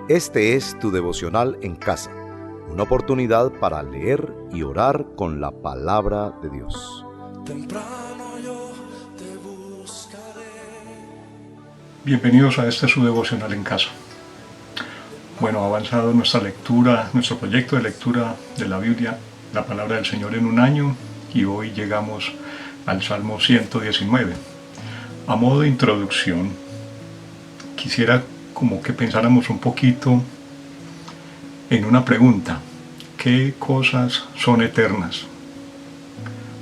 Este es tu devocional en casa, una oportunidad para leer y orar con la palabra de Dios. Temprano yo te buscaré. Bienvenidos a este su devocional en casa. Bueno, ha avanzado nuestra lectura, nuestro proyecto de lectura de la Biblia, la palabra del Señor en un año, y hoy llegamos al Salmo 119. A modo de introducción, quisiera como que pensáramos un poquito en una pregunta: ¿qué cosas son eternas?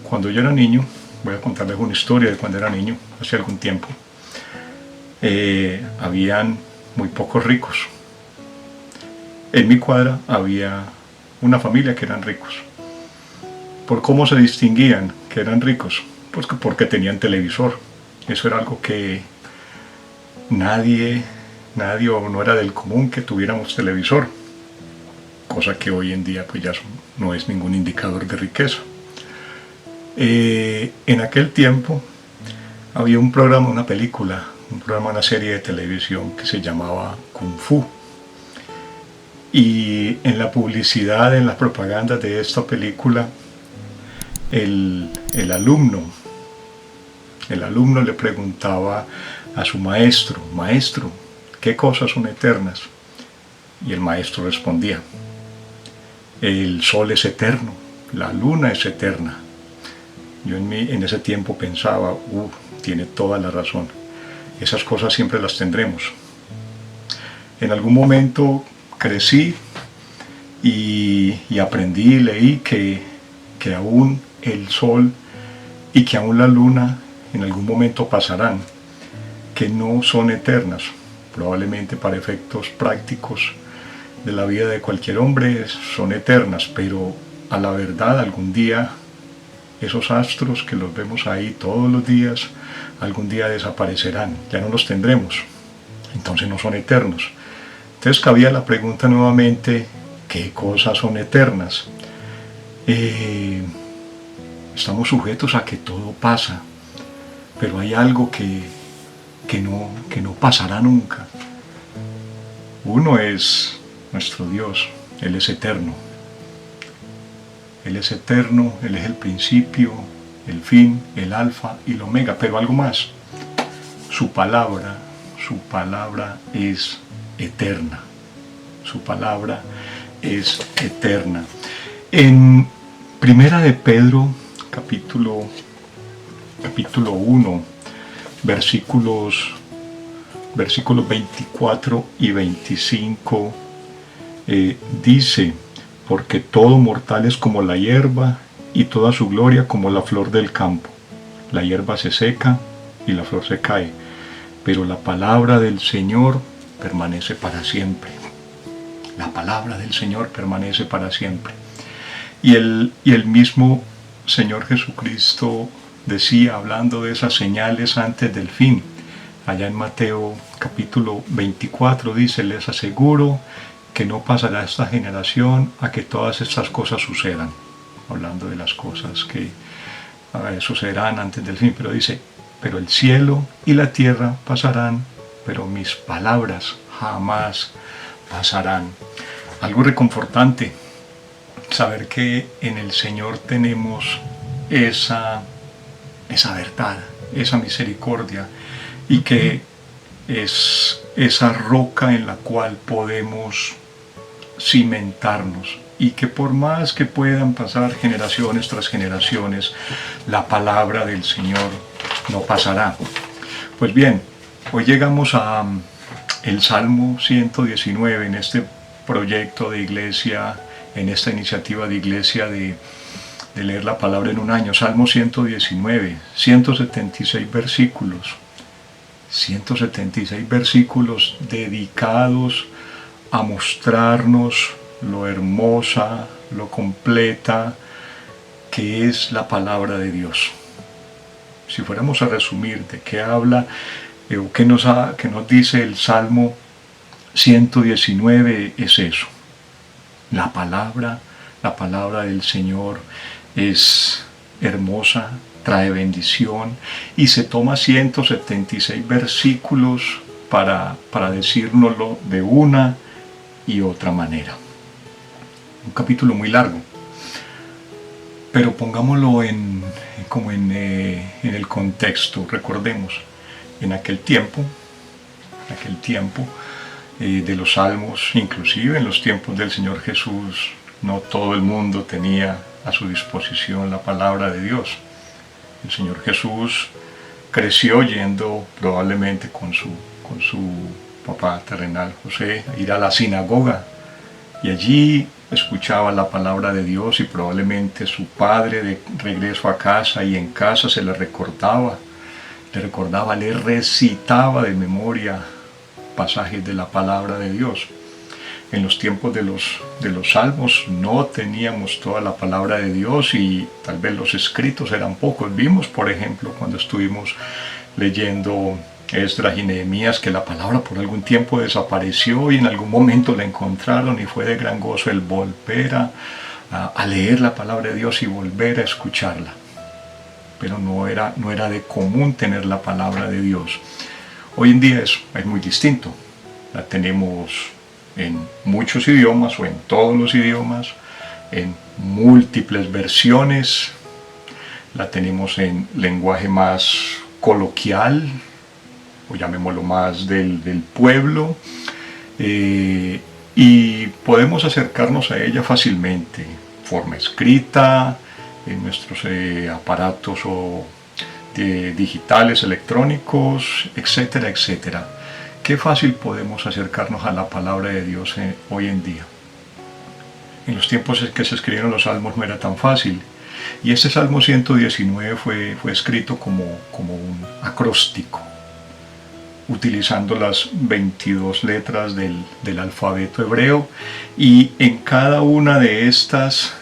Cuando yo era niño, voy a contarles una historia de cuando era niño, hace algún tiempo. Habían muy pocos ricos. En mi cuadra había una familia que eran ricos. ¿Por cómo se distinguían que eran ricos? Pues porque tenían televisor. Eso era algo que nadie o no era del común que tuviéramos televisor, cosa que hoy en día pues ya no es ningún indicador de riqueza. En aquel tiempo había un programa, una serie de televisión que se llamaba Kung Fu, y en la publicidad, en las propagandas de esta película, el alumno le preguntaba a su maestro: maestro, ¿qué cosas son eternas? Y el maestro respondía: el sol es eterno, la luna es eterna. Yo en ese tiempo pensaba, tiene toda la razón, esas cosas siempre las tendremos. En algún momento crecí y aprendí y leí que aún el sol y que aún la luna en algún momento pasarán, que no son eternas. Probablemente para efectos prácticos de la vida de cualquier hombre son eternas, pero a la verdad algún día esos astros que los vemos ahí todos los días, algún día desaparecerán, ya no los tendremos, entonces no son eternos. Entonces cabía la pregunta nuevamente: ¿qué cosas son eternas? Estamos sujetos a que todo pasa, pero hay algo que no pasará nunca. Uno es nuestro Dios. Él es eterno. Él es eterno, Él es el principio, el fin, el alfa y el omega, pero algo más: su palabra es eterna. Su palabra es eterna. En Primera de Pedro, capítulo 1, versículos 24 y 25, dice: porque todo mortal es como la hierba, y toda su gloria como la flor del campo. La hierba se seca y la flor se cae, pero la palabra del Señor permanece para siempre. La palabra del Señor permanece para siempre. Y el mismo Señor Jesucristo decía, hablando de esas señales antes del fin, allá en Mateo capítulo 24, dice: les aseguro que no pasará esta generación a que todas estas cosas sucedan. Hablando de las cosas que sucederán antes del fin, pero dice: pero el cielo y la tierra pasarán, pero mis palabras jamás pasarán. Algo reconfortante saber que en el Señor tenemos esa verdad, esa misericordia, y que es esa roca en la cual podemos cimentarnos, y que por más que puedan pasar generaciones tras generaciones, la palabra del Señor no pasará. Pues bien, hoy llegamos a el Salmo 119 en este proyecto de iglesia, en esta iniciativa de iglesia de leer la palabra en un año. Salmo 119, 176 versículos. 176 versículos dedicados a mostrarnos lo hermosa, lo completa que es la palabra de Dios. Si fuéramos a resumir de qué habla o qué nos dice el Salmo 119, es eso. La palabra del Señor es hermosa, trae bendición, y se toma 176 versículos para decírnoslo de una y otra manera. Un capítulo muy largo, pero pongámoslo en el contexto. Recordemos, en aquel tiempo de los salmos, inclusive en los tiempos del Señor Jesús, no todo el mundo tenía a su disposición la palabra de Dios. El Señor Jesús creció yendo probablemente con su papá terrenal José a ir a la sinagoga, y allí escuchaba la palabra de Dios, y probablemente su padre de regreso a casa y en casa se le recordaba, le recitaba de memoria pasajes de la palabra de Dios. En los tiempos de los salmos no teníamos toda la palabra de Dios, y tal vez los escritos eran pocos. Vimos, por ejemplo, cuando estuvimos leyendo Esdras y Nehemías, que la palabra por algún tiempo desapareció y en algún momento la encontraron, y fue de gran gozo el volver a leer la palabra de Dios y volver a escucharla. Pero no era de común tener la palabra de Dios. Hoy en día es muy distinto. La tenemos en muchos idiomas o en todos los idiomas, en múltiples versiones. La tenemos en lenguaje más coloquial, o llamémoslo más del pueblo, y podemos acercarnos a ella fácilmente, forma escrita, en nuestros aparatos digitales, electrónicos, etcétera, etcétera. Qué fácil podemos acercarnos a la palabra de Dios hoy en día. En los tiempos en que se escribieron los salmos no era tan fácil. Y este Salmo 119 fue escrito como un acróstico, utilizando las 22 letras del alfabeto hebreo, y en cada una de estas,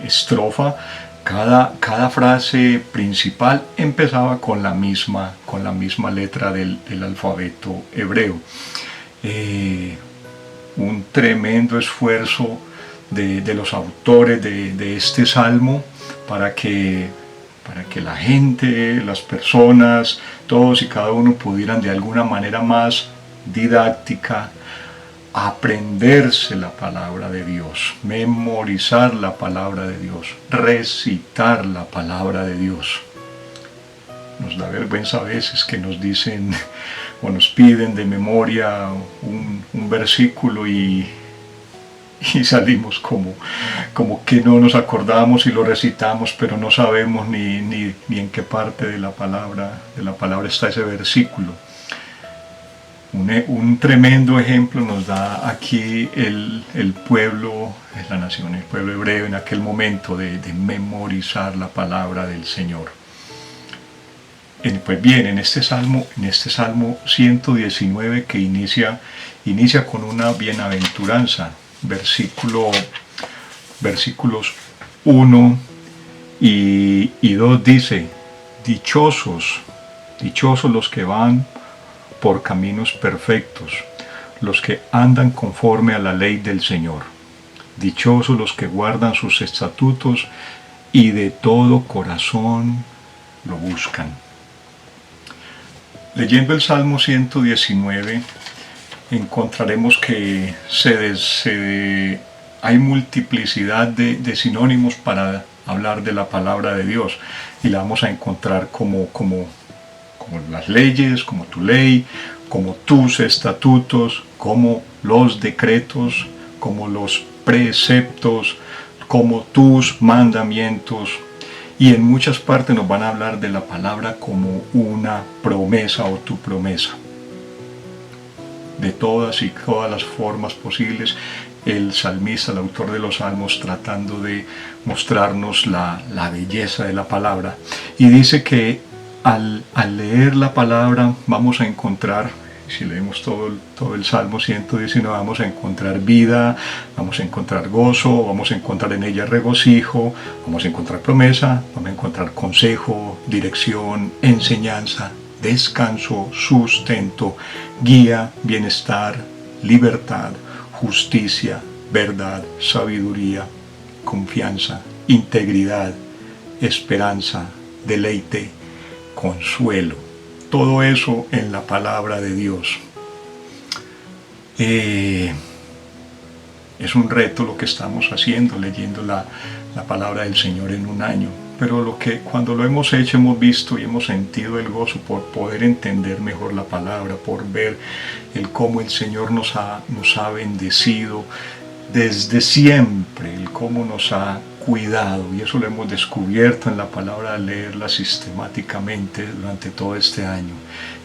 estrofa, cada frase principal empezaba con la misma letra del alfabeto hebreo. Un tremendo esfuerzo de los autores de este salmo para que la gente, las personas, todos y cada uno pudieran de alguna manera más didáctica aprenderse la palabra de Dios, memorizar la palabra de Dios, recitar la palabra de Dios. Nos da vergüenza a veces que nos dicen o nos piden de memoria un versículo y salimos como que no nos acordamos y lo recitamos, pero no sabemos ni en qué parte de la palabra está ese versículo. Un tremendo ejemplo nos da aquí el pueblo, la nación, el pueblo hebreo en aquel momento de memorizar la palabra del Señor. Pues bien, en este Salmo 119, que inicia con una bienaventuranza, versículos 1 y 2 dice: dichosos los que van por caminos perfectos, los que andan conforme a la ley del Señor. Dichosos los que guardan sus estatutos y de todo corazón lo buscan. Leyendo el Salmo 119, encontraremos que hay multiplicidad de sinónimos para hablar de la palabra de Dios, y la vamos a encontrar como las leyes, como tu ley, como tus estatutos, como los decretos, como los preceptos, como tus mandamientos. Y en muchas partes nos van a hablar de la palabra como una promesa o tu promesa. De todas las formas posibles, el salmista, el autor de los salmos, tratando de mostrarnos la belleza de la palabra. Y dice que al leer la palabra vamos a encontrar, si leemos todo el Salmo 119, vamos a encontrar vida, vamos a encontrar gozo, vamos a encontrar en ella regocijo, vamos a encontrar promesa, vamos a encontrar consejo, dirección, enseñanza, descanso, sustento, guía, bienestar, libertad, justicia, verdad, sabiduría, confianza, integridad, esperanza, deleite, consuelo. Todo eso en la palabra de Dios. Es un reto lo que estamos haciendo, leyendo la palabra del Señor en un año. Pero cuando lo hemos hecho, hemos visto y hemos sentido el gozo por poder entender mejor la palabra, por ver cómo el Señor nos ha bendecido desde siempre, el cómo nos ha cuidado, y eso lo hemos descubierto en la palabra al leerla sistemáticamente durante todo este año.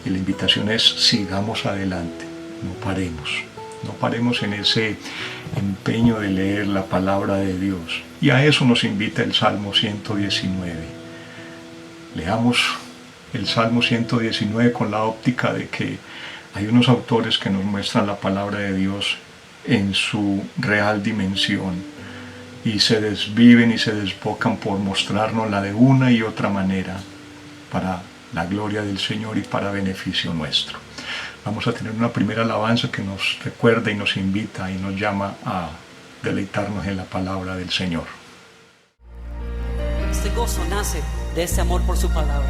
Y la invitación es: sigamos adelante, no paremos en ese empeño de leer la palabra de Dios. Y a eso nos invita el Salmo 119. Leamos el Salmo 119 con la óptica de que hay unos autores que nos muestran la palabra de Dios en su real dimensión y se desviven y se desbocan por mostrárnosla de una y otra manera para la gloria del Señor y para beneficio nuestro. Vamos a tener una primera alabanza que nos recuerda y nos invita y nos llama a deleitarnos en la palabra del Señor. Este gozo nace de ese amor por su palabra.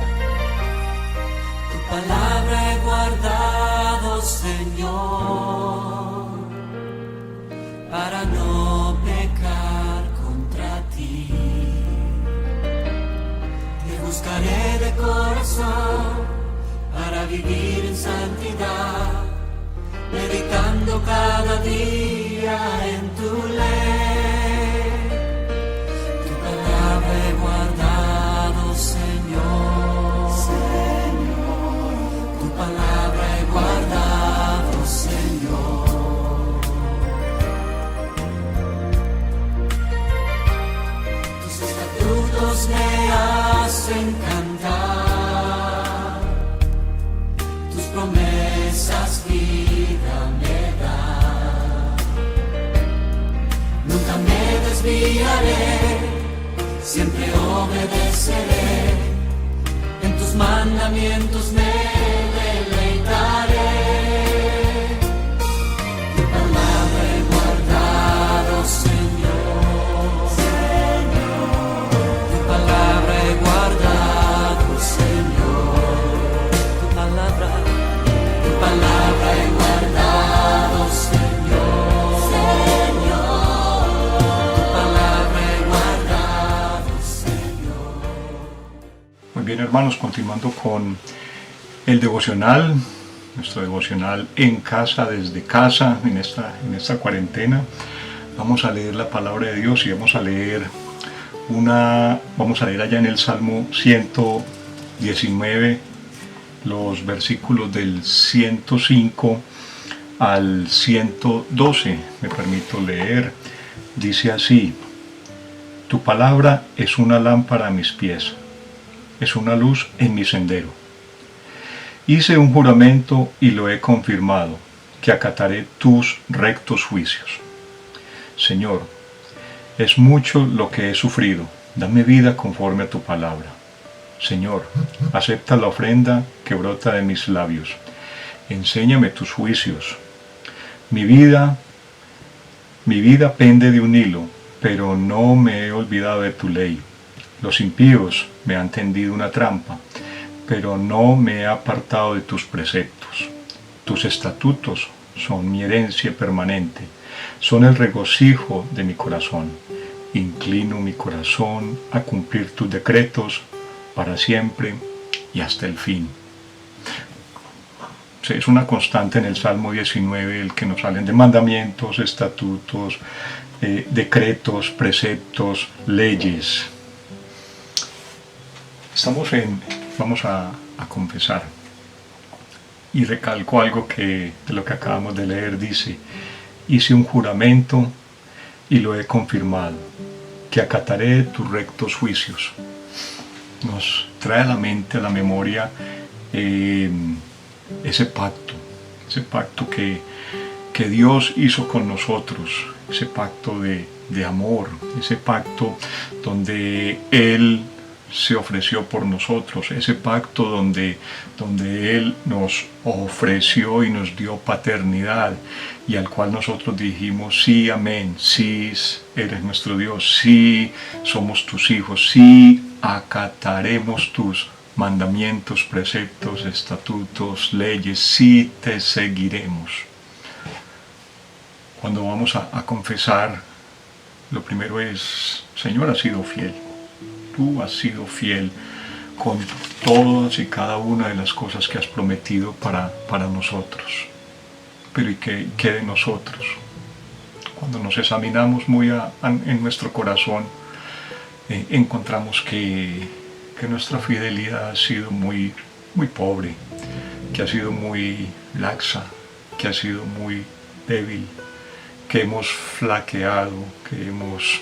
Tu palabra he guardado, Señor, para no pecar contra ti. Te buscaré de corazón para vivir en santidad, meditando cada día en tu ley. Tu palabra he guardado, Señor. Tu palabra he guardado, Señor. Tus estatutos me hacen cantar, promesas vida me dan. Nunca me desviaré, siempre obedeceré. En tus mandamientos me deleitaré. Tu palabra he guardado, Señor. Tu palabra he guardado, Señor. Tu palabra he guardado, Señor. Tu palabra he guardado, Señor. Muy bien, hermanos, continuando con el devocional, nuestro devocional en casa, desde casa, en esta cuarentena. Vamos a leer la palabra de Dios y vamos a leer allá en el Salmo 119, los versículos del 105 al 112. Me permito leer. Dice así: tu palabra es una lámpara a mis pies, es una luz en mi sendero. Hice un juramento y lo he confirmado, que acataré tus rectos juicios. Señor, es mucho lo que he sufrido, dame vida conforme a tu palabra. Señor, acepta la ofrenda que brota de mis labios. Enséñame tus juicios. Mi vida pende de un hilo, pero no me he olvidado de tu ley. Los impíos me han tendido una trampa, pero no me he apartado de tus preceptos. Tus estatutos son mi herencia permanente, son el regocijo de mi corazón. Inclino mi corazón a cumplir tus decretos para siempre y hasta el fin. Es una constante en el Salmo 19 el que nos hablen de mandamientos, estatutos, decretos, preceptos, leyes. Vamos a confesar. Y recalco algo de lo que acabamos de leer. Dice: hice un juramento y lo he confirmado, que acataré tus rectos juicios. Nos trae a la mente, a la memoria, ese pacto que Dios hizo con nosotros, ese pacto de amor, ese pacto donde Él se ofreció por nosotros, ese pacto donde Él nos ofreció y nos dio paternidad, y al cual nosotros dijimos: sí, amén, sí eres nuestro Dios, sí somos tus hijos, sí acataremos tus mandamientos, preceptos, estatutos, leyes, sí te seguiremos. cuando vamos a confesar, lo primero es: Señor, has sido fiel. Tú has sido fiel con todas y cada una de las cosas que has prometido para nosotros. Pero ¿y qué de nosotros? Cuando nos examinamos muy en nuestro corazón, encontramos que nuestra fidelidad ha sido muy, muy pobre, que ha sido muy laxa, que ha sido muy débil, que hemos flaqueado, que hemos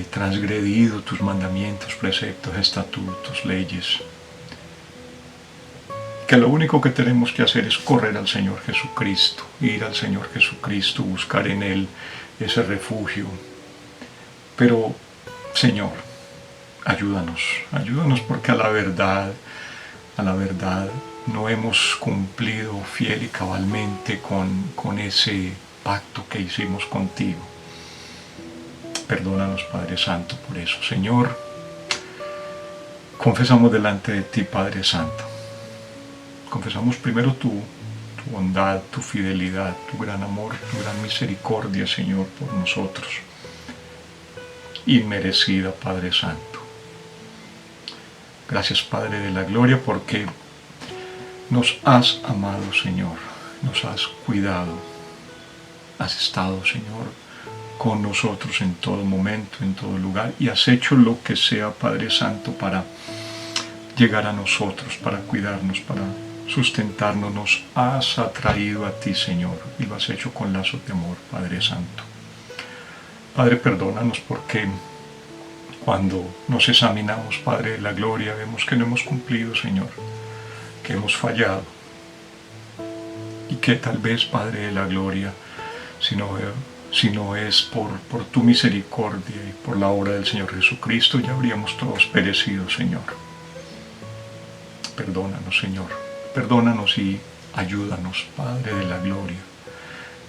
transgredido tus mandamientos, preceptos, estatutos, leyes. Que lo único que tenemos que hacer es correr al Señor Jesucristo, ir al Señor Jesucristo, buscar en Él ese refugio. Pero, Señor, ayúdanos porque a la verdad no hemos cumplido fiel y cabalmente con ese pacto que hicimos contigo. Perdónanos, Padre Santo, por eso. Señor, confesamos delante de ti, Padre Santo. Confesamos primero tu bondad, tu fidelidad, tu gran amor, tu gran misericordia, Señor, por nosotros. Inmerecida, Padre Santo. Gracias, Padre de la Gloria, porque nos has amado, Señor. Nos has cuidado. Has estado, Señor, con nosotros en todo momento, en todo lugar, y has hecho lo que sea, Padre Santo, para llegar a nosotros, para cuidarnos, para sustentarnos. Nos has atraído a ti, Señor, y lo has hecho con lazos de amor, Padre Santo. Padre, perdónanos porque cuando nos examinamos, Padre de la Gloria, vemos que no hemos cumplido, Señor, que hemos fallado, y que tal vez, Padre de la Gloria, si no es por tu misericordia y por la obra del Señor Jesucristo, ya habríamos todos perecido, Señor. Perdónanos, Señor. Perdónanos y ayúdanos, Padre de la Gloria,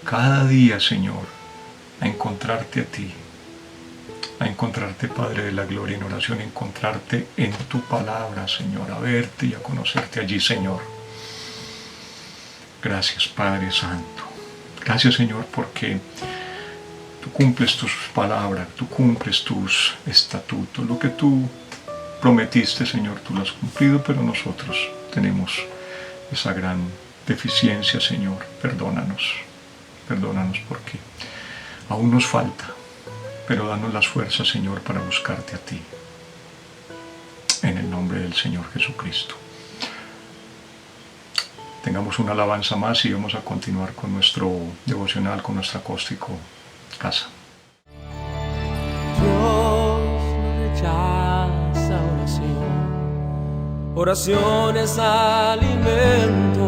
cada día, Señor, a encontrarte a ti, a encontrarte, Padre de la Gloria, en oración, a encontrarte en tu palabra, Señor, a verte y a conocerte allí, Señor. Gracias, Padre Santo. Gracias, Señor, porque tú cumples tus palabras, tú cumples tus estatutos. Lo que tú prometiste, Señor, tú lo has cumplido, pero nosotros tenemos esa gran deficiencia, Señor. Perdónanos porque aún nos falta, pero danos las fuerzas, Señor, para buscarte a ti. En el nombre del Señor Jesucristo. Tengamos una alabanza más y vamos a continuar con nuestro devocional, con nuestro acóstico Casa. Dios no rechaza oración. Oración es alimento.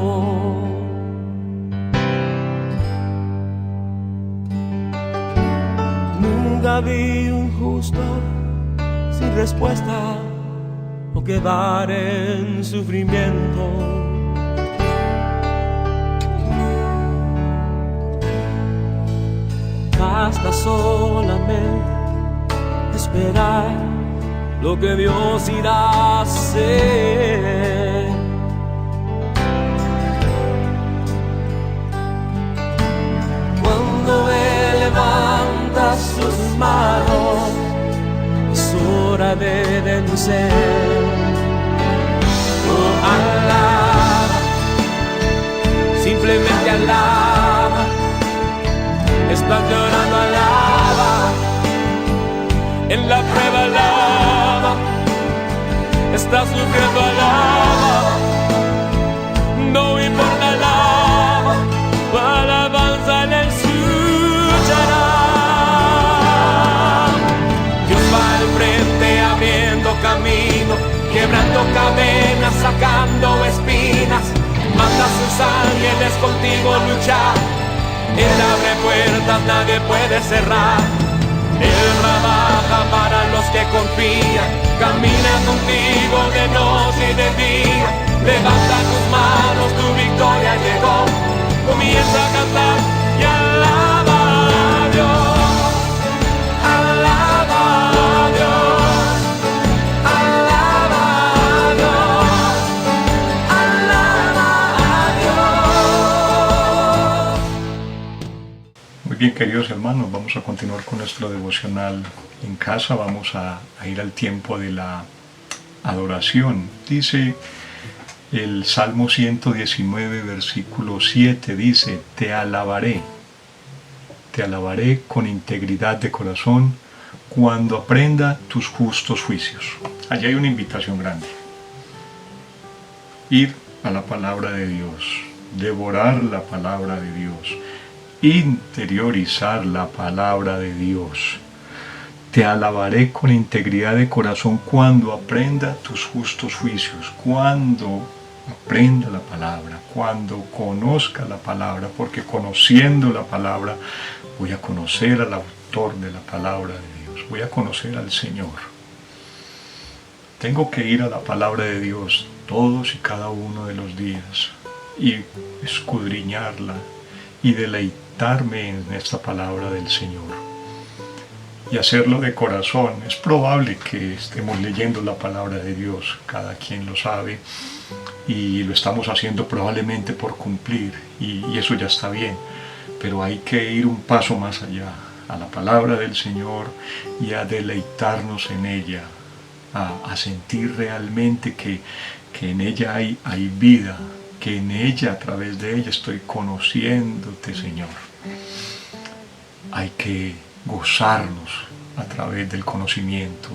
Nunca vi un justo sin respuesta o quedar en sufrimiento. Basta solamente esperar lo que Dios irá a hacer. Cuando Él levanta sus manos, es hora de vencer. Oh, alaba, simplemente alaba. Estás llorando, alaba. En la prueba, alaba. Estás sufriendo, alaba. No importa, alaba. Tu alabanza le escuchará. Dios va al frente abriendo camino, quebrando cadenas, sacando espinas. Manda a sus ángeles contigo luchar. Él abre puertas, nadie puede cerrar. Él trabaja para los que confían. Camina contigo de noche y de día. Levanta tus manos, tu victoria llegó. Comienza a cantar y alaba a Dios. Alaba a Dios. Alaba a Dios. Alaba a Dios. bien, queridos hermanos, vamos a continuar con nuestro devocional en casa. Vamos a ir al tiempo de la adoración. Dice el Salmo 119, versículo 7, dice: te alabaré con integridad de corazón cuando aprenda tus justos juicios. Allí hay una invitación grande. Ir a la palabra de Dios, devorar la palabra de Dios, interiorizar la palabra de Dios. Te alabaré con integridad de corazón cuando aprenda tus justos juicios, cuando aprenda la palabra, cuando conozca la palabra, porque conociendo la palabra voy a conocer al autor de la palabra de Dios, voy a conocer al Señor. Tengo que ir a la palabra de Dios todos y cada uno de los días y escudriñarla y deleitarme en esta palabra del Señor y hacerlo de corazón. Es probable que estemos leyendo la palabra de Dios, cada quien lo sabe, y lo estamos haciendo probablemente por cumplir, y eso ya está bien, pero hay que ir un paso más allá, a la palabra del Señor, y a deleitarnos en ella, a sentir realmente que en ella hay vida, que en ella, a través de ella, estoy conociéndote, Señor. Hay que gozarnos a través del conocimiento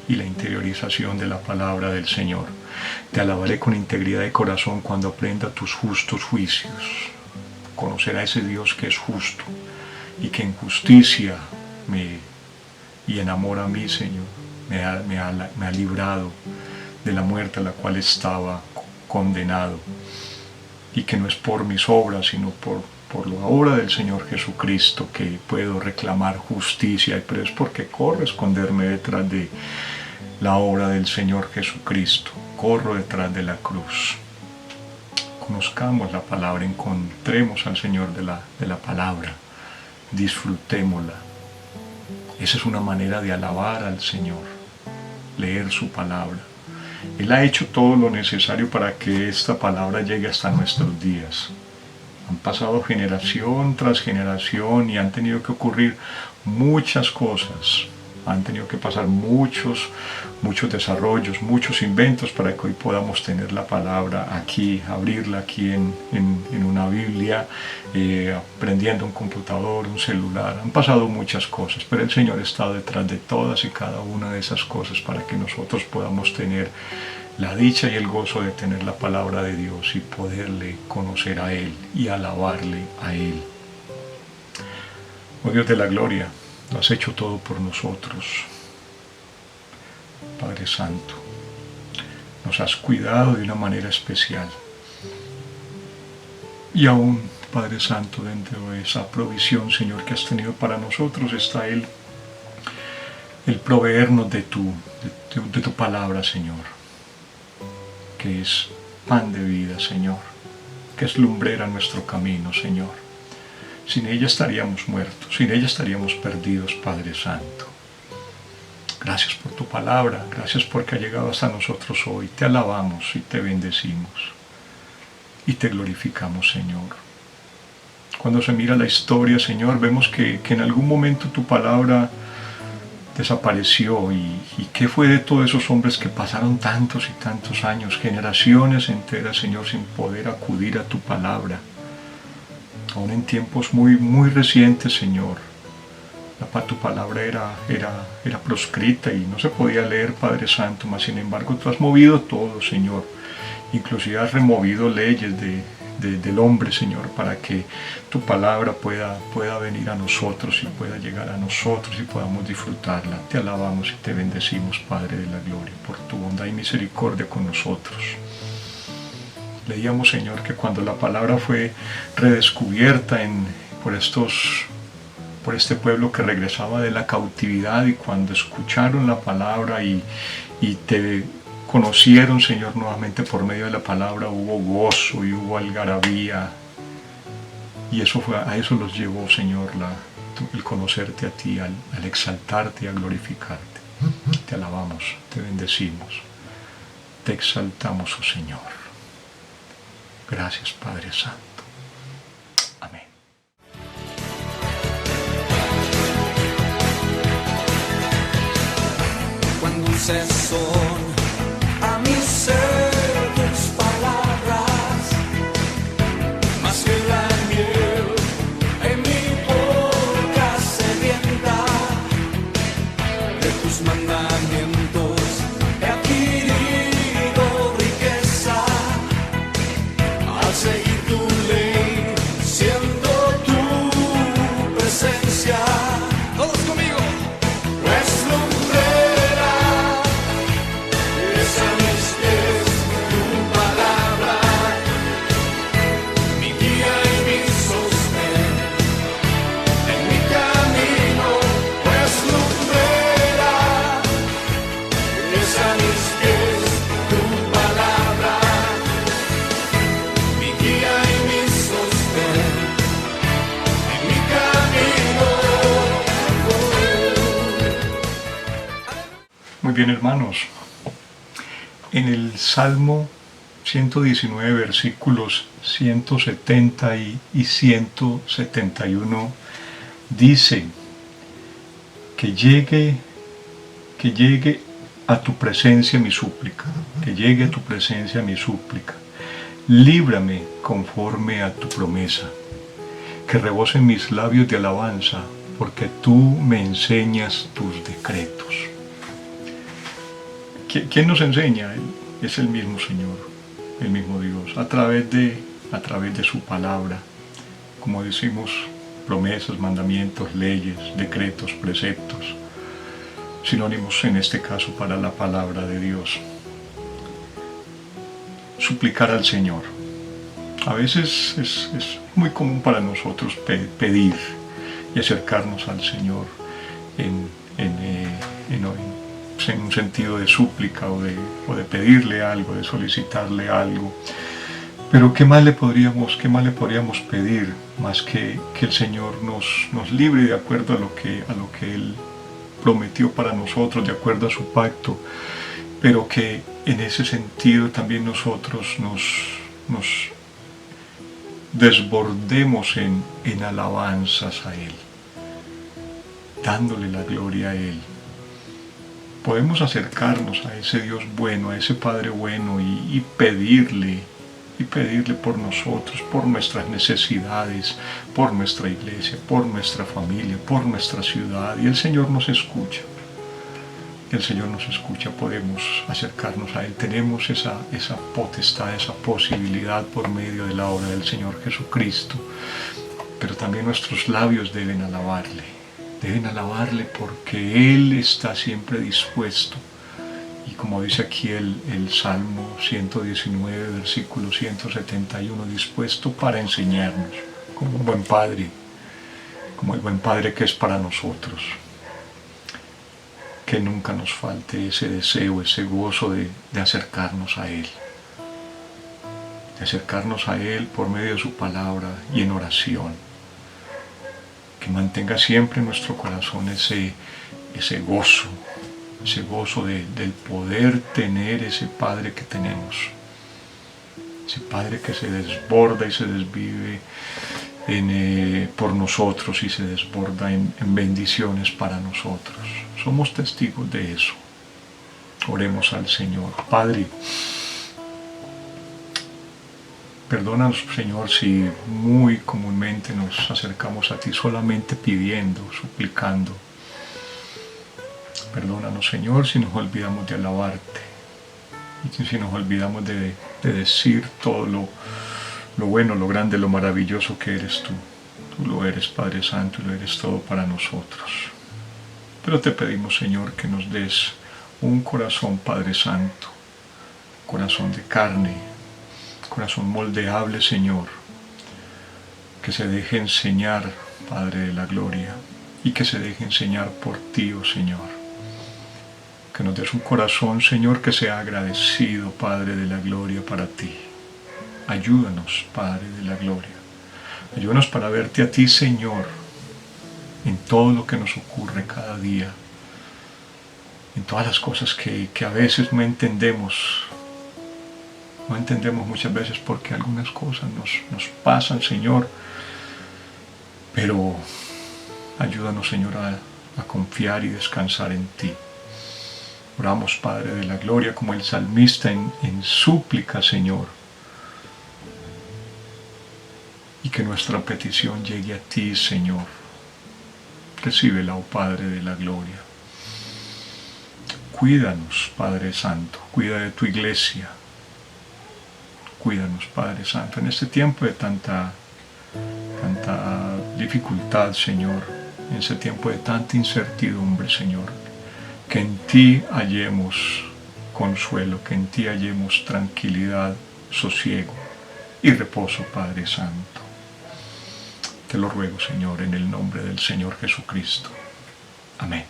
y la interiorización de la palabra del Señor. Te alabaré con integridad de corazón cuando aprenda tus justos juicios. Conocer a ese Dios que es justo y que en justicia y en amor a mí, Señor, me ha librado de la muerte a la cual estaba condenado, y que no es por mis obras, sino por la obra del Señor Jesucristo que puedo reclamar justicia, pero es porque corro a esconderme detrás de la obra del Señor Jesucristo, corro detrás de la cruz. Conozcamos la palabra, encontremos al Señor de la palabra, disfrutémosla. Esa es una manera de alabar al Señor, leer su palabra. Él ha hecho todo lo necesario para que esta palabra llegue hasta nuestros días. Han pasado generación tras generación y han tenido que ocurrir muchas cosas. Han tenido que pasar muchos desarrollos, muchos inventos para que hoy podamos tener la palabra aquí, abrirla aquí en una Biblia, prendiendo un computador, un celular. Han pasado muchas cosas, pero el Señor está detrás de todas y cada una de esas cosas para que nosotros podamos tener la dicha y el gozo de tener la palabra de Dios y poderle conocer a Él y alabarle a Él. Oh Dios de la gloria, lo has hecho todo por nosotros. Padre Santo, nos has cuidado de una manera especial. Y aún, Padre Santo, dentro de esa provisión, Señor, que has tenido para nosotros, está el proveernos de tu palabra, Señor, que es pan de vida, Señor, que es lumbrera nuestro camino, Señor. Sin ella estaríamos muertos, sin ella estaríamos perdidos, Padre Santo. Gracias por tu palabra, gracias porque ha llegado hasta nosotros hoy. Te alabamos y te bendecimos y te glorificamos, Señor. Cuando se mira la historia, Señor, vemos que en algún momento tu palabra desapareció. ¿Y qué fue de todos esos hombres que pasaron tantos y tantos años, generaciones enteras, Señor, sin poder acudir a tu palabra? Aún en tiempos muy recientes, Señor, tu palabra era proscrita y no se podía leer, Padre Santo, mas sin embargo tú has movido todo, Señor. Inclusive has removido leyes del hombre, Señor, para que tu palabra pueda venir a nosotros y pueda llegar a nosotros y podamos disfrutarla. Te alabamos y te bendecimos, Padre de la gloria, por tu bondad y misericordia con nosotros. Leíamos, Señor, que cuando la palabra fue redescubierta por este pueblo que regresaba de la cautividad, y cuando escucharon la palabra y te conocieron, Señor, nuevamente por medio de la palabra, hubo gozo y hubo algarabía, y a eso los llevó, Señor, el conocerte a ti, al exaltarte y a glorificarte. Te alabamos, te bendecimos, te exaltamos, oh Señor. Gracias, Padre Santo. Amén. cuán dulces son a mi ser tus palabras, más que la miel en mi boca sedienta. De tus mandamientos he adquirido riqueza, al seguir tu ley siento tu presencia. Todos conmigo. Pues lumbrera es a mis pies tu palabra, mi guía y mi sostén en mi camino. Pues lumbrera es a mis pies tu palabra, mi guía y mi sostén en mi camino. Muy bien, hermanos. En el Salmo 119, versículos 170 y 171, dice que llegue a tu presencia mi súplica, que llegue a tu presencia mi súplica. Líbrame conforme a tu promesa, que rebosen mis labios de alabanza, porque tú me enseñas tus decretos. ¿Quién nos enseña? Es el mismo Señor, el mismo Dios, a través de su palabra, como decimos, promesas, mandamientos, leyes, decretos, preceptos, sinónimos en este caso para la palabra de Dios. Suplicar al Señor. A veces es muy común para nosotros pedir y acercarnos al Señor en un sentido de súplica o de pedirle algo, de solicitarle algo. Pero ¿qué más le podríamos pedir más que el Señor nos libre de acuerdo a lo que Él prometió para nosotros, de acuerdo a su pacto, pero que en ese sentido también nosotros nos desbordemos en alabanzas a Él, dándole la gloria a Él. Podemos acercarnos a ese Dios bueno, a ese Padre bueno y pedirle por nosotros, por nuestras necesidades, por nuestra iglesia, por nuestra familia, por nuestra ciudad, y el Señor nos escucha. El Señor nos escucha, podemos acercarnos a Él, tenemos esa potestad, esa posibilidad por medio de la obra del Señor Jesucristo, pero también nuestros labios deben alabarle porque Él está siempre dispuesto. Y como dice aquí el Salmo 119, versículo 171, dispuesto para enseñarnos, como un buen Padre, como el buen Padre que es para nosotros. Que nunca nos falte ese deseo, ese gozo de acercarnos a Él. De acercarnos a Él por medio de su palabra y en oración. Que mantenga siempre en nuestro corazón ese gozo del poder tener ese Padre que tenemos, ese Padre que se desborda y se desvive por nosotros y se desborda en bendiciones para nosotros. Somos testigos de eso. Oremos al Señor. Padre, perdónanos, Señor, si muy comúnmente nos acercamos a ti solamente pidiendo, suplicando. Perdónanos, Señor, si nos olvidamos de alabarte y si nos olvidamos de decir todo lo bueno, lo grande, lo maravilloso que eres tú. Tú lo eres, Padre Santo, y lo eres todo para nosotros. Pero te pedimos, Señor, que nos des un corazón, Padre Santo, corazón de carne, corazón moldeable, Señor, que se deje enseñar, Padre de la gloria, y que se deje enseñar por ti, oh Señor. Que nos des un corazón, Señor, que sea agradecido, Padre de la gloria, para ti. Ayúdanos, Padre de la gloria. Ayúdanos para verte a ti, Señor, en todo lo que nos ocurre cada día, en todas las cosas que a veces no entendemos. No entendemos muchas veces por qué algunas cosas nos pasan, Señor, pero ayúdanos, Señor, a confiar y descansar en ti. Oramos, Padre de la gloria, como el salmista en súplica, Señor. Y que nuestra petición llegue a ti, Señor. Recíbela, oh Padre de la gloria. Cuídanos, Padre Santo. Cuida de tu iglesia. Cuídanos, Padre Santo, en este tiempo de tanta dificultad, Señor. En ese tiempo de tanta incertidumbre, Señor. Que en ti hallemos consuelo, que en ti hallemos tranquilidad, sosiego y reposo, Padre Santo. Te lo ruego, Señor, en el nombre del Señor Jesucristo. Amén.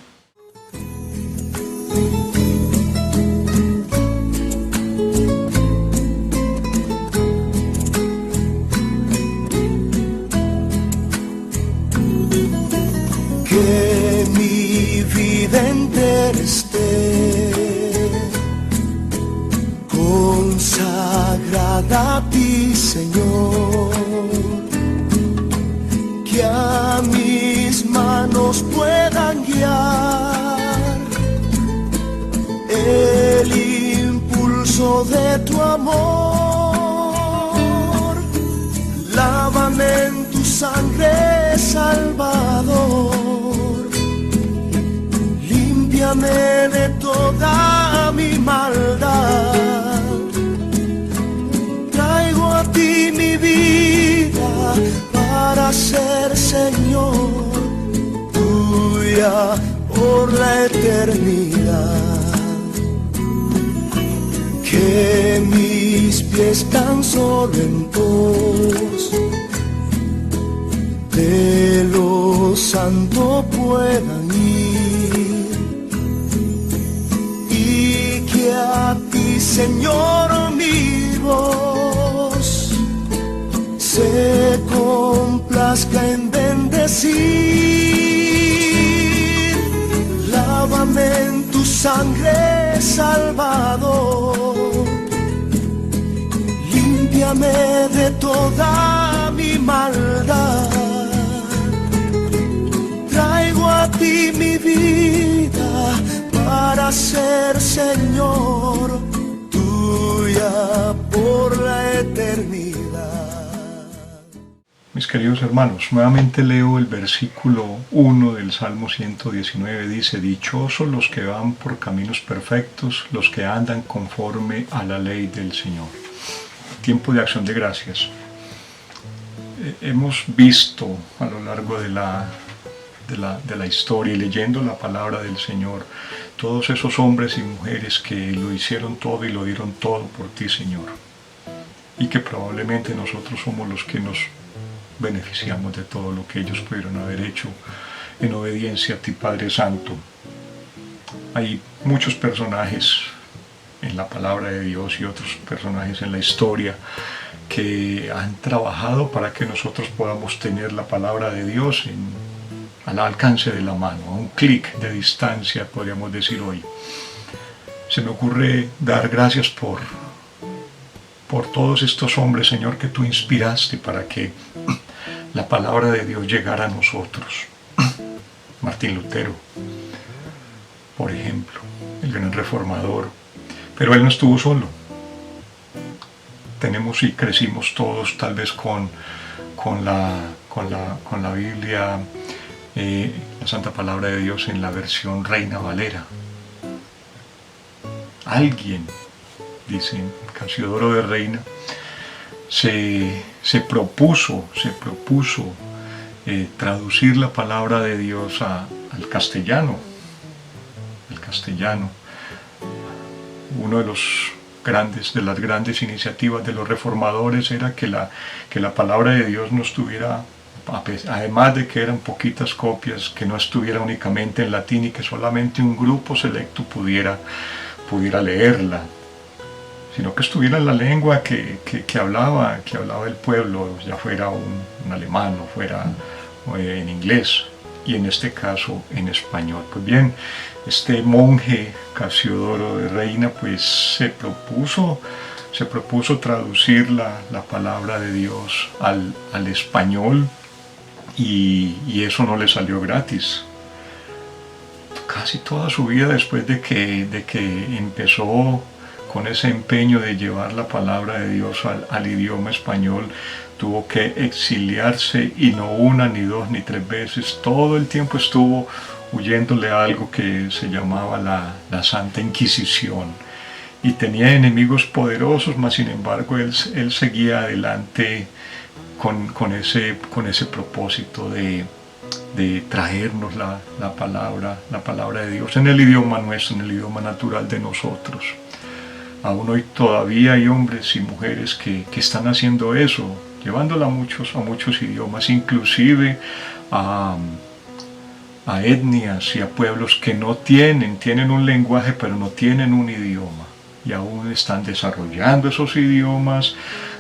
Que mi vida entera esté consagrada a ti, Señor. Que a mis manos puedan guiar el impulso de tu amor. Lávame en tu sangre, Salvador. Límpiame de toda mi maldad. Traigo a ti mi vida para ser, Señor, tuya por la eternidad. Que mis pies tan solo en pos de lo santo puedan ir, y que a ti, Señor, mi voz se complazca en bendecir. Lávame en tu sangre, Salvador. Límpiame de toda mi maldad. Traigo a ti mi vida para ser, Señor, tuya por la eternidad. Mis queridos hermanos, nuevamente leo el versículo 1 del Salmo 119. Dice: dichosos los que van por caminos perfectos, los que andan conforme a la ley del Señor. Tiempo de acción de gracias. Hemos visto a lo largo de la historia y leyendo la palabra del Señor, todos esos hombres y mujeres que lo hicieron todo y lo dieron todo por ti, Señor. Y que probablemente nosotros somos los que nos beneficiamos de todo lo que ellos pudieron haber hecho en obediencia a ti, Padre Santo. Hay muchos personajes en la palabra de Dios y otros personajes en la historia que han trabajado para que nosotros podamos tener la palabra de Dios al alcance de la mano, a un clic de distancia, podríamos decir hoy. Se me ocurre dar gracias por todos estos hombres, Señor, que tú inspiraste para que la palabra de Dios llegara a nosotros. Martín Lutero, por ejemplo, el gran reformador, pero él no estuvo solo. Tenemos y crecimos todos tal vez con la Biblia, la Santa Palabra de Dios en la versión Reina Valera. Alguien, dice Casiodoro de Reina, se propuso traducir la palabra de Dios al castellano. El castellano, uno de las grandes iniciativas de los reformadores era que la palabra de Dios no estuviera, además de que eran poquitas copias, que no estuviera únicamente en latín y que solamente un grupo selecto pudiera leerla, sino que estuviera en la lengua que hablaba el pueblo, ya fuera un alemán o fuera en inglés, y en este caso en español. Pues bien, este monje Casiodoro de Reina pues se propuso traducir la palabra de Dios al español, y eso no le salió gratis. casi toda su vida, después de que empezó con ese empeño de llevar la palabra de Dios al idioma español, tuvo que exiliarse, y no una, ni dos, ni tres veces. Todo el tiempo estuvo huyéndole a algo que se llamaba la Santa Inquisición, y tenía enemigos poderosos, mas sin embargo él seguía adelante con ese propósito de traernos la palabra de Dios en el idioma nuestro, en el idioma natural de nosotros. Aún hoy todavía hay hombres y mujeres que están haciendo eso, llevándola a muchos idiomas, inclusive a etnias y a pueblos que no tienen un lenguaje, pero no tienen un idioma, y aún están desarrollando esos idiomas,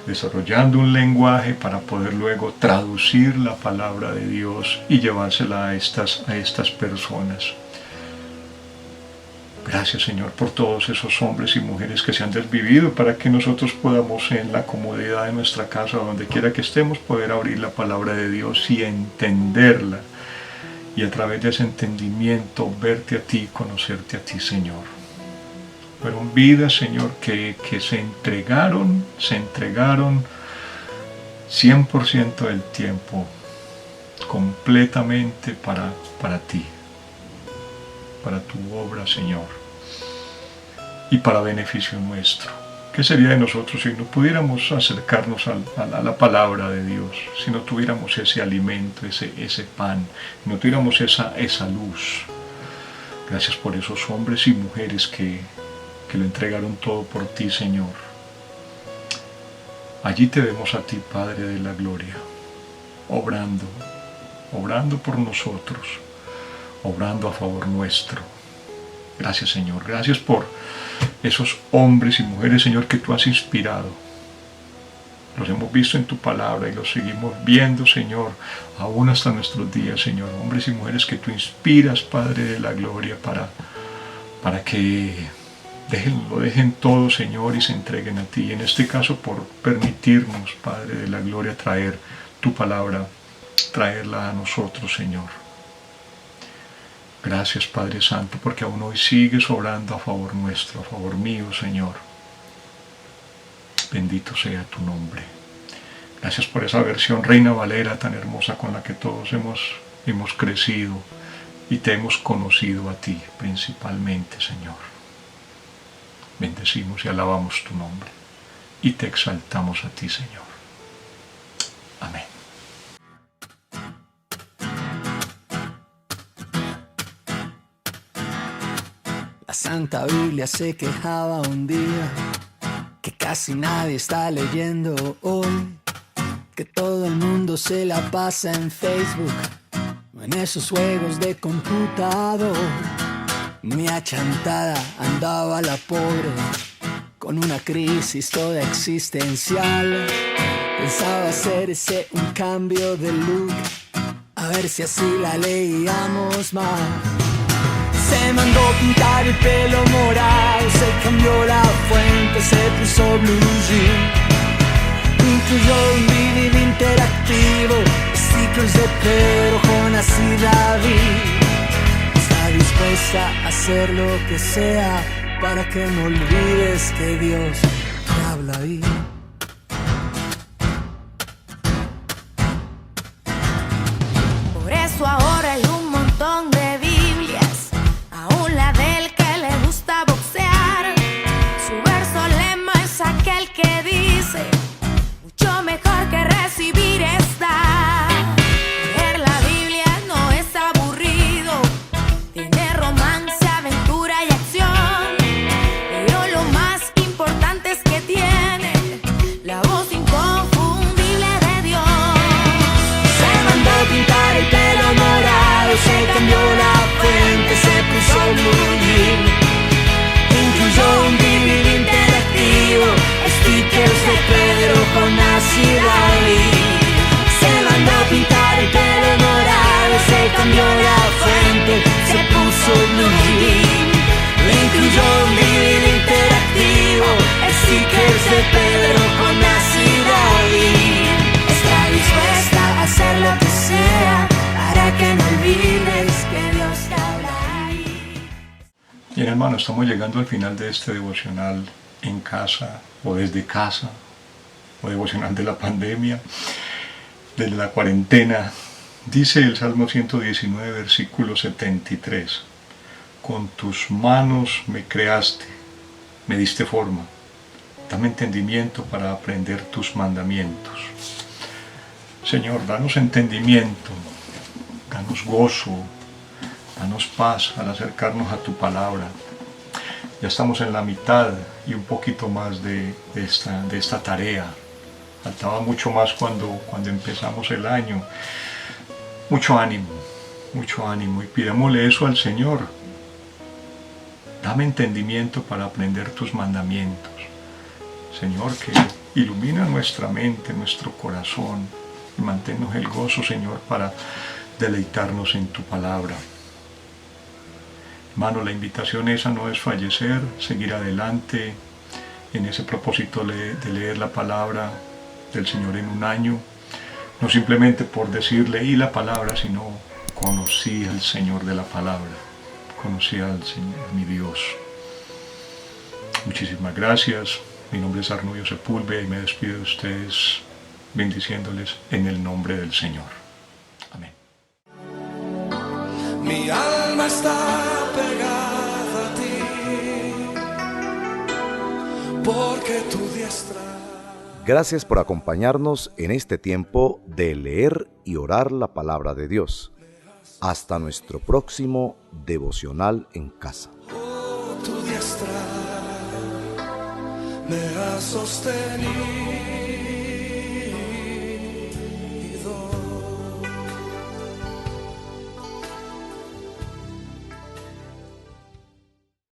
desarrollando un lenguaje para poder luego traducir la palabra de Dios y llevársela a estas personas. Gracias, Señor, por todos esos hombres y mujeres que se han desvivido, para que nosotros podamos, en la comodidad de nuestra casa, donde quiera que estemos, poder abrir la palabra de Dios y entenderla, y a través de ese entendimiento verte a ti, conocerte a ti, Señor. Fueron vidas, Señor, que se entregaron 100% del tiempo, completamente para ti, para tu obra, Señor, y para beneficio nuestro. ¿Qué sería de nosotros si no pudiéramos acercarnos a la palabra de Dios, si no tuviéramos ese alimento, ese pan, no tuviéramos esa luz? Gracias por esos hombres y mujeres que lo entregaron todo por ti, Señor. Allí te vemos a ti, Padre de la gloria, obrando por nosotros, obrando a favor nuestro. Gracias, Señor. Gracias por esos hombres y mujeres, Señor, que tú has inspirado. Los hemos visto en tu palabra y los seguimos viendo, Señor, aún hasta nuestros días, Señor. Hombres y mujeres que tú inspiras, Padre de la gloria, para que lo dejen todo, Señor, y se entreguen a ti. En este caso, por permitirnos, Padre de la gloria, traer tu palabra, traerla a nosotros, Señor. Gracias, Padre Santo, porque aún hoy sigues obrando a favor nuestro, a favor mío, Señor. Bendito sea tu nombre. Gracias por esa versión Reina Valera tan hermosa con la que todos hemos crecido y te hemos conocido a ti principalmente, Señor. Bendecimos y alabamos tu nombre y te exaltamos a ti, Señor. Amén. La Santa Biblia se quejaba un día que casi nadie está leyendo hoy, que todo el mundo se la pasa en Facebook o en esos juegos de computador. Muy achantada andaba la pobre con una crisis toda existencial. Pensaba hacerse un cambio de look, a ver si así la leíamos más. Se mandó pintar el pelo morado, se cambió la fuente, se puso blue jean. Incluyó un video interactivo, ciclos de Pedro, Jonas y David. Está dispuesta a hacer lo que sea para que no olvides que Dios te habla ahí. Por eso ahora hay un montón de Biblias, aún la del que le gusta boxear. Su verso lema es aquel que dice: mucho mejor que recibir es dar. Leer la Biblia no es aburrido, tiene romance, aventura y acción, pero lo más importante es que tiene estamos llegando al final de este devocional en casa o desde casa, o devocional de la pandemia, de la cuarentena. Dice el Salmo 119, versículo 73, con tus manos me creaste, me diste forma, dame entendimiento para aprender tus mandamientos. Señor, danos entendimiento, danos gozo, danos paz al acercarnos a tu palabra. Ya estamos en la mitad y un poquito más de esta tarea. Faltaba mucho más cuando empezamos el año. Mucho ánimo y pidámosle eso al Señor. Dame entendimiento para aprender tus mandamientos. Señor, que ilumina nuestra mente, nuestro corazón y manténnos el gozo, Señor, para deleitarnos en tu palabra. Hermano, la invitación esa no es fallecer, seguir adelante en ese propósito de leer la palabra del Señor en un año, no simplemente por decir leí la palabra, sino conocí al Señor de la palabra, conocí al Señor, mi Dios. Muchísimas gracias. Mi nombre es Arnullo Sepúlveda y me despido de ustedes bendiciéndoles en el nombre del Señor. Amén. Mi alma está pegada a ti, porque tu diestra. Gracias por acompañarnos en este tiempo de leer y orar la palabra de Dios. Hasta nuestro próximo devocional en casa. Tu diestra me ha sostenido.